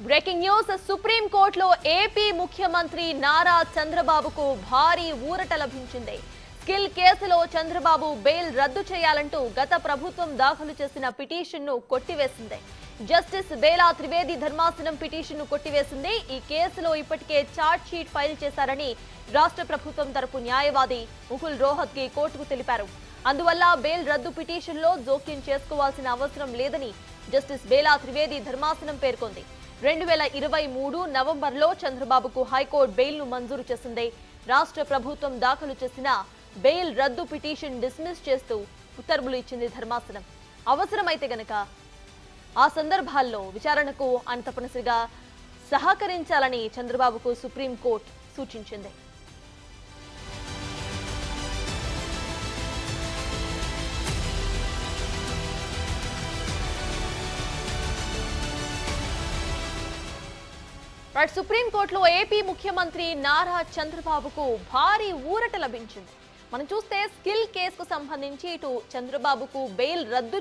Breaking news supreme కోర్టులో AP ముఖ్యమంత్రి నారా చంద్రబాబుకు భారీ ఊరట లభించింది. స్కిల్ కేసులో చంద్రబాబు బెయిల్ రద్దు చేయాలంటూ గత ప్రభుత్వం దాఖలు చేసిన పిటిషన్ను కొట్టివేసింది. జస్టిస్ బేలా త్రివేది ధర్మాసనం పిటిషన్ను కొట్టివేసింది. ఈ కేసులో ఇప్పటికే ఛార్జ్ షీట్ ఫైల్ చేశారని రాష్ట్ర ప్రభుత్వం తరపు న్యాయవాది ముకుల్ రోహత్గి కోర్టుకు తెలిపారు. అందువల్ల బెయిల్ రద్దు పిటిషన్లో జోక్యం చేసుకోవాల్సిన అవసరం లేదని జస్టిస్ బేలా త్రివేది ధర్మాసనం పేర్కొంది. 2023 నవంబర్లో చంద్రబాబుకు హైకోర్టు బెయిల్ను మంజూరు చేసింది. రాష్ట్ర ప్రభుత్వం దాఖలు చేసిన బెయిల్ రద్దు పిటిషన్ డిస్మిస్ చేస్తూ ఉత్తర్వులు ఇచ్చింది ధర్మాసనం. అవసరమైతే గనక ఆ సందర్భాల్లో విచారణకు ఆయన తప్పనిసరిగా సహకరించాలని చంద్రబాబుకు సుప్రీంకోర్టు సూచించింది. సుప్రీంకోర్టులో ఏపీ ముఖ్యమంత్రి నారా చంద్రబాబుకు భారీ ఊరట లభించింది. మనం చూస్తే స్కిల్ కేసుకు సంబంధించి ఇటు చంద్రబాబుకు బెయిల్ రద్దు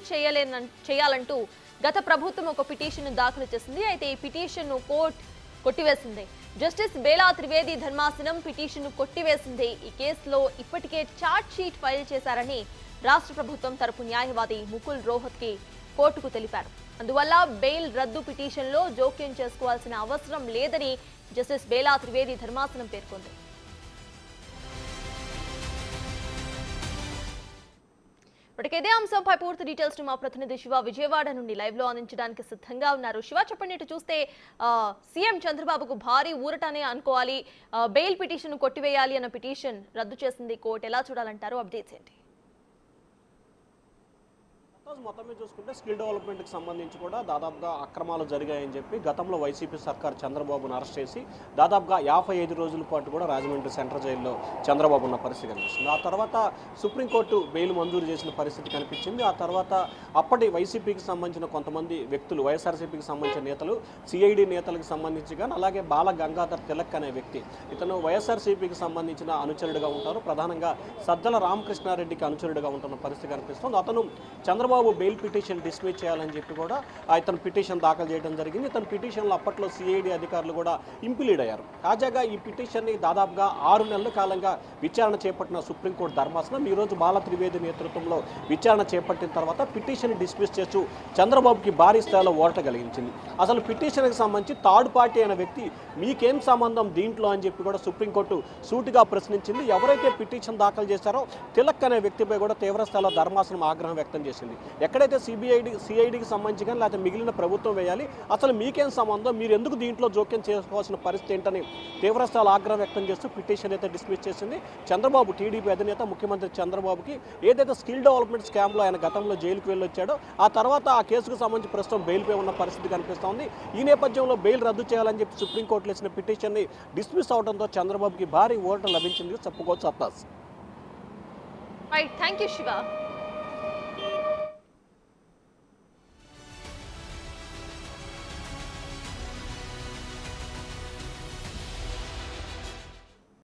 చేయాలంటూ గత ప్రభుత్వం ఒక పిటిషన్ దాఖలు చేసింది. అయితే ఈ పిటిషన్ను కోర్టు కొట్టివేసింది. జస్టిస్ బేలా త్రివేది ధర్మాసనం పిటిషన్ను కొట్టివేసింది. ఈ కేసులో ఇప్పటికే ఛార్జ్ షీట్ ఫైల్ చేశారని రాష్ట్ర ప్రభుత్వం తరపు న్యాయవాది ముకుల్ రోహత్గి కోర్టుకు తెలిపారు. అందువల్ల బెయిల్ రద్దు పిటిషన్లో జోక్యం చేసుకోవాల్సిన అవసరం లేదని జస్టిస్ బేలా త్రివేది ధర్మాసనం పేర్కొంది. ఇప్పటికే ఇదే అంశంపై పూర్తి డీటెయిల్స్ మా ప్రతినిధి శివ విజయవాడ నుండి లైవ్ లో అందించడానికి సిద్ధంగా ఉన్నారు. శివ, చెప్పండి. ఇటు చూస్తే సీఎం చంద్రబాబుకు భారీ ఊరటనే అనుకోవాలి. బెయిల్ పిటిషన్ కొట్టివేయాలి అన్న పిటిషన్ రద్దు చేసింది కోర్టు. ఎలా చూడాలంటారు? అప్డేట్స్ ఏంటి? మొత్తం మీద చూసుకుంటే స్కిల్ డెవలప్మెంట్కి సంబంధించి కూడా దాదాపుగా అక్రమాలు జరిగాయని చెప్పి గతంలో వైసీపీ సర్కార్ చంద్రబాబును అరెస్ట్ చేసి దాదాపుగా 55 రోజుల పాటు కూడా రాజమండ్రి సెంట్రల్ జైల్లో చంద్రబాబు ఉన్న పరిస్థితి కనిపిస్తుంది. ఆ తర్వాత సుప్రీంకోర్టు బెయిల్ మంజూరు చేసిన పరిస్థితి కనిపించింది. ఆ తర్వాత అప్పటి వైసీపీకి సంబంధించిన కొంతమంది వ్యక్తులు, వైఎస్ఆర్సీపీకి సంబంధించిన నేతలు, సిఐడి నేతలకు సంబంధించి కానీ అలాగే బాల గంగాధర్ తిలక్ అనే వ్యక్తి, ఇతను వైఎస్ఆర్సీపీకి సంబంధించిన అనుచరుడిగా ఉంటారు. ప్రధానంగా సజ్జల రామకృష్ణారెడ్డికి అనుచరుడిగా ఉంటున్న పరిస్థితి కనిపిస్తుంది. అతను చంద్రబాబు బెయిల్ పిటిషన్ డిస్మిస్ చేయాలని చెప్పి కూడా ఇతను పిటిషన్ దాఖలు చేయడం జరిగింది. ఇతను పిటిషన్లో అప్పట్లో సిఐడి అధికారులు కూడా ఇంప్లీడ్ అయ్యారు. తాజాగా ఈ పిటిషన్ని దాదాపుగా 6 నెలల కాలంగా విచారణ చేపట్టిన సుప్రీంకోర్టు ధర్మాసనం ఈరోజు బాల త్రివేది నేతృత్వంలో విచారణ చేపట్టిన తర్వాత పిటిషన్ డిస్మిస్ చేస్తూ చంద్రబాబుకి భారీ స్థాయిలో ఓరట కలిగించింది. అసలు పిటిషన్కి సంబంధించి థర్డ్ పార్టీ అయిన వ్యక్తి మీకేం సంబంధం దీంట్లో అని చెప్పి కూడా సుప్రీంకోర్టు సూటిగా ప్రశ్నించింది. ఎవరైతే పిటిషన్ దాఖలు చేశారో తిలక్ అనే వ్యక్తిపై కూడా తీవ్ర స్థాయిలో ధర్మాసనం ఆగ్రహం వ్యక్తం చేసింది. ఎక్కడైతే సిఐడికి సంబంధించి కానీ లేకపోతే మిగిలిన ప్రభుత్వం వేయాలి, అసలు మీకేం సంబంధం, మీరు ఎందుకు దీంట్లో జోక్యం చేసుకోవాల్సిన పరిస్థితి ఏంటని తీవ్ర స్థాయిలో ఆగ్రహం వ్యక్తం చేస్తూ పిటిషన్ అయితే డిస్మిస్ చేసింది. చంద్రబాబు టీడీపీ అధినేత ముఖ్యమంత్రి చంద్రబాబుకి ఏదైతే స్కిల్ డెవలప్మెంట్ స్కామ్లో ఆయన గతంలో జైలుకు వెళ్ళొచ్చాడో ఆ తర్వాత ఆ కేసుకు సంబంధించి ప్రస్తుతం బెయిల్పై ఉన్న పరిస్థితి కనిపిస్తోంది. ఈ నేపథ్యంలో బెయిల్ రద్దు చేయాలని చెప్పి సుప్రీంకోర్టులో ఇచ్చిన పిటిషన్ని డిస్మిస్ అవడంతో చంద్రబాబుకి భారీ ఓరట లభించింది చెప్పుకోవచ్చు. అత్తాస్. Right, thank you Shiva.